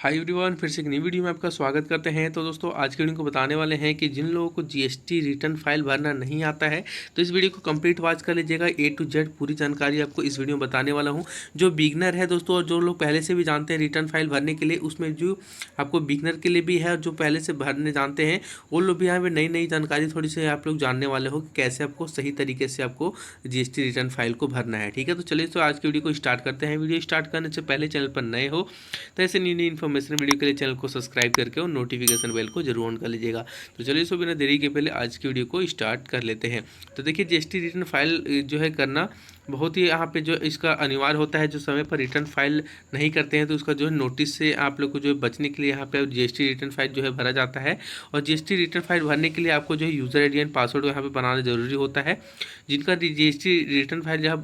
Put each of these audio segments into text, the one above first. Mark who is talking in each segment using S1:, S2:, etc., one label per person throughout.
S1: Hi everyone, फिर से एक नई वीडियो में आपका स्वागत करते हैं। तो दोस्तों आज की वीडियो को बताने वाले हैं कि जिन लोगों को जीएसटी रिटर्न फाइल भरना नहीं आता है तो इस वीडियो को कंप्लीट वॉच कर लीजिएगा। ए टू जेड पूरी जानकारी आपको इस वीडियो में बताने वाला हूं। जो बिगनर है दोस्तों और जो लोग पहले से भी जानते हैं रिटर्न फाइल भरने के लिए, उसमें जो आपको बिगनर के लिए भी है और जो पहले से भरने जानते हैं वो लोग भी यहाँ पर नई नई जानकारी थोड़ी सी आप लोग जानने वाले हो कि कैसे आपको सही तरीके से आपको जीएसटी रिटर्न फाइल को भरना है। ठीक है, तो चलिए तो आज की वीडियो को स्टार्ट करते हैं। वीडियो स्टार्ट करने से पहले चैनल पर नए हो तो ऐसे नई नई इन्फॉर्मेशन वीडियो के लिए चैनल को सब्सक्राइब करके और नोटिफिकेशन बेल को जरूर ऑन कर लीजिएगा। तो चलिए सो बिना देरी के पहले आज की वीडियो को स्टार्ट कर लेते हैं। तो देखिए जीएसटी रिटर्न फाइल जो है करना बहुत ही यहाँ पे जो इसका अनिवार्य होता है। जो समय पर रिटर्न फाइल नहीं करते हैं तो उसका जो है नोटिस से आप लोग को जो है बचने के लिए यहाँ पे जीएसटी रिटर्न फाइल जो है भरा जाता है। और जीएसटी रिटर्न फाइल भरने के लिए आपको जो है यूज़र आईडी एंड पासवर्ड यहाँ पे बनाना जरूरी होता है। जिनका जीएसटी रिटर्न फाइल जहाँ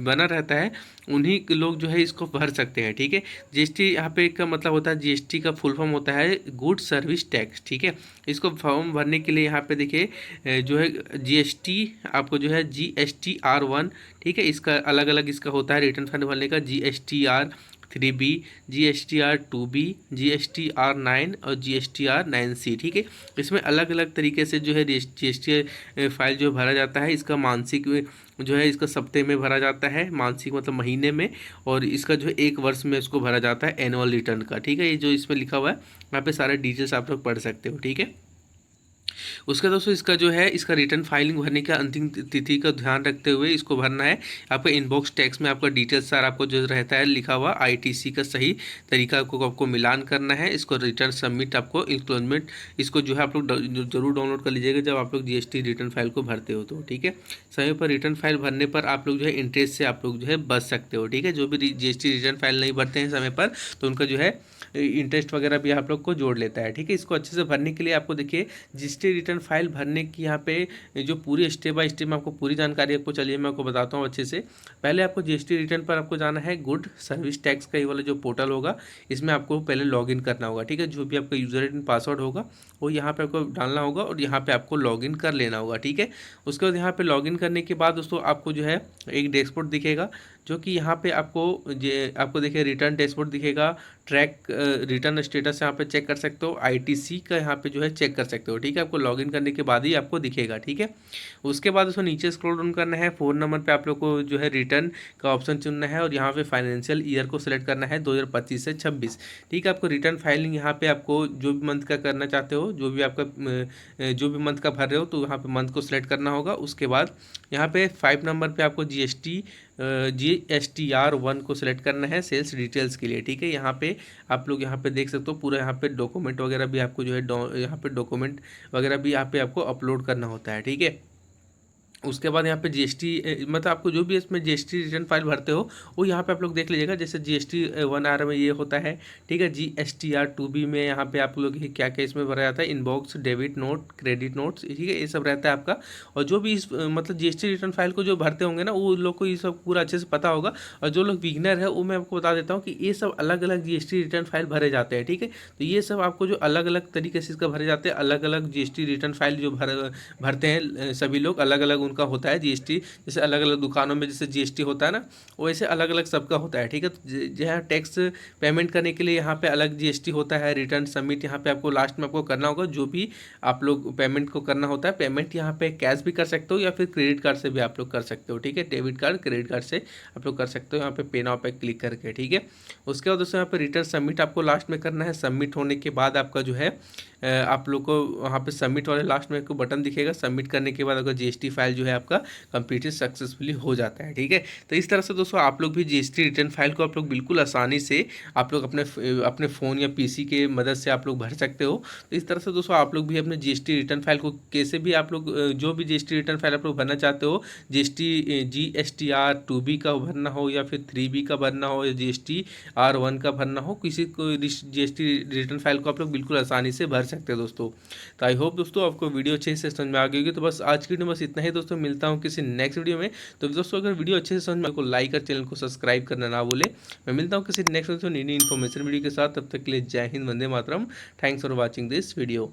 S1: बना रहता है उन्हीं लोग जो है इसको भर सकते हैं। ठीक है, जीएसटी यहाँ पे का मतलब होता है, जीएसटी का फुल फॉर्म होता है गुड सर्विस टैक्स। ठीक है, इसको फॉर्म भरने के लिए यहाँ पे देखिए जो है जीएसटी आपको जो है GSTR1। ठीक है, इसका अलग अलग इसका होता है रिटर्न फाइल भरने का GSTR3B, GSTR2B, GSTR9 और GSTR9C। ठीक है, इसमें अलग अलग तरीके से जो है जीएसटी फाइल जो भरा जाता है। इसका मानसिक जो है इसका सप्ताह में भरा जाता है, मानसिक मतलब महीने में, और इसका जो है 1 वर्ष में इसको भरा जाता है एनुअल रिटर्न का। ठीक है, ये जो इसमें लिखा हुआ है यहाँ पे सारे डिटेल्स आप लोग पढ़ सकते हो। ठीक है, उसका दोस्तों इसका जो है इसका रिटर्न फाइलिंग भरने का अंतिम तिथि का ध्यान रखते हुए इसको भरना है। आपका इनबॉक्स टैक्स में आपका डिटेल्स सारा आपको जो रहता है लिखा हुआ आईटीसी का सही तरीका को आपको मिलान करना है। इसको रिटर्न सबमिट आपको इंक्लोजमेंट इसको जो है आप लोग जरूर डाउनलोड कर लीजिएगा जब आप लोग जीएसटी रिटर्न फाइल को भरते हो तो। ठीक है, समय पर रिटर्न फाइल भरने पर आप लोग जो है इंटरेस्ट से आप लोग जो है बच सकते हो। ठीक है, जो भी जीएसटी रिटर्न फाइल नहीं भरते हैं समय पर तो उनका जो है इंटरेस्ट वगैरह भी आप लोग को जोड़ लेता है। ठीक है, इसको अच्छे से भरने के लिए आपको देखिए जीएसटी रिटर्न फाइल भरने की यहाँ पे जो पूरी स्टेप बाय स्टेप आपको पूरी जानकारी आपको चलिए मैं आपको बताता हूँ अच्छे से। पहले आपको जीएसटी रिटर्न पर आपको जाना है गुड सर्विस टैक्स का ये वाला जो पोर्टल होगा, इसमें आपको पहले लॉगिन करना होगा। ठीक है, जो भी आपका यूजर एंड पासवर्ड होगा वो यहाँ पे आपको डालना होगा और यहाँ पे आपको लॉगिन कर लेना होगा। ठीक है, उसके बाद यहाँ पे लॉगिन करने के बाद दोस्तों आपको जो है एक डैशबोर्ड दिखेगा, जो कि यहाँ पे आपको देखिए रिटर्न डैशबोर्ड दिखेगा। ट्रैक रिटर्न स्टेटस यहाँ पे चेक कर सकते हो, आईटीसी का यहाँ पे जो है चेक कर सकते हो। ठीक है, आपको लॉगिन करने के बाद ही आपको दिखेगा। ठीक है, उसके बाद उसको नीचे स्क्रॉल डाउन करना है। 4 नंबर पे आप लोग को जो है रिटर्न का ऑप्शन चुनना है और यहाँ पे फाइनेंशियल ईयर को सिलेक्ट करना है 2025 से 26। ठीक है, आपको रिटर्न फाइलिंग यहाँ पे आपको जो भी मंथ का करना चाहते हो, जो भी आपका जो भी मंथ का भर रहे हो तो यहाँ पे मंथ को सिलेक्ट करना होगा। उसके बाद यहाँ पे 5 नंबर पे आपको GSTR1 को सिलेक्ट करना है सेल्स डिटेल्स के लिए। ठीक है, यहाँ पे आप लोग यहाँ पे देख सकते हो पूरा यहाँ पे डॉक्यूमेंट वगैरह भी आपको जो है यहाँ पे डॉक्यूमेंट वगैरह भी यहाँ पे आपको अपलोड करना होता है। ठीक है, उसके बाद यहाँ पे जीएसटी मतलब आपको जो भी इसमें जीएसटी रिटर्न फाइल भरते हो वो यहाँ पे आप लोग देख लीजिएगा। जैसे GST1R में ये होता है। ठीक है, GSTR2B में यहाँ पे आप लोग क्या क्या इसमें भरा जाता है, inbox, debit note, credit notes. ठीक है, ये सब रहता है आपका। और जो भी इस मतलब जीएसटी रिटर्न फाइल को जो भरते होंगे ना वो लोग को ये सब पूरा अच्छे से पता होगा। और जो लोग बिगिनर है वो मैं आपको बता देता हूँ कि ये सब अलग अलग जीएसटी रिटर्न फाइल भरे जाते हैं। ठीक है, तो ये सब आपको जो अलग अलग तरीके से इसका भरे जाते हैं, अलग अलग जीएसटी रिटर्न फाइल जो भरते हैं सभी लोग अलग अलग उनका होता है जीएसटी। जैसे अलग अलग दुकानों में जैसे जीएसटी होता है ना, वैसे अलग अलग सबका होता है। ठीक है, तो जहाँ टैक्स पेमेंट करने के लिए यहाँ पे अलग जीएसटी होता है। रिटर्न सबमिट यहाँ पे आपको लास्ट में आपको करना होगा। जो भी आप लोग पेमेंट को करना होता है, पेमेंट यहाँ पे कैश भी कर सकते हो या फिर क्रेडिट कार्ड से भी आप लोग कर सकते हो। ठीक है, डेबिट कार्ड क्रेडिट कार्ड से आप लोग कर सकते हो यहाँ पे पे नाउ पे क्लिक करके। ठीक है, उसके बाद दोस्तों यहाँ पे रिटर्न सबमिट आपको लास्ट में करना है। सबमिट होने के बाद आपका जो है आप लोग को वहाँ पे सबमिट वाले लास्ट में एक बटन दिखेगा। सबमिट करने के बाद आपका जीएसटी फाइल जो है आपका कंप्लीटेड सक्सेसफुली हो जाता है। ठीक है, तो इस तरह से दोस्तों आप लोग भी जीएसटी रिटर्न फाइल को आप लोग बिल्कुल आसानी से आप लोग अपने फ़ोन या पीसी के मदद से आप लोग भर सकते हो। तो इस तरह से दोस्तों आप लोग भी अपने जीएसटी रिटर्न फाइल को कैसे भी आप लोग जो भी जीएसटी रिटर्न फाइल आप लोग भरना चाहते हो, GSTR2B का भरना हो या फिर 3B का भरना हो या GSTR1 का भरना हो, किसी को जीएसटी रिटर्न फाइल को आप लोग बिल्कुल आसानी से भर सकते हैं दोस्तों। तो आई होप दोस्तों आपको वीडियो अच्छे से समझ में आ गई होगी। तो बस आज की वीडियो में बस इतना ही दोस्तों, मिलता हूँ किसी नेक्स्ट वीडियो में। तो दोस्तों अगर वीडियो अच्छे से समझ में को लाइक और चैनल को सब्सक्राइब करना ना भूले। मैं मिलता हूँ किसी नेक्स्ट वीडियो नई इन्फॉर्मेशन वीडियो के साथ। तब तक के लिए जय हिंद, वंदे मातरम। Thanks for watching this video.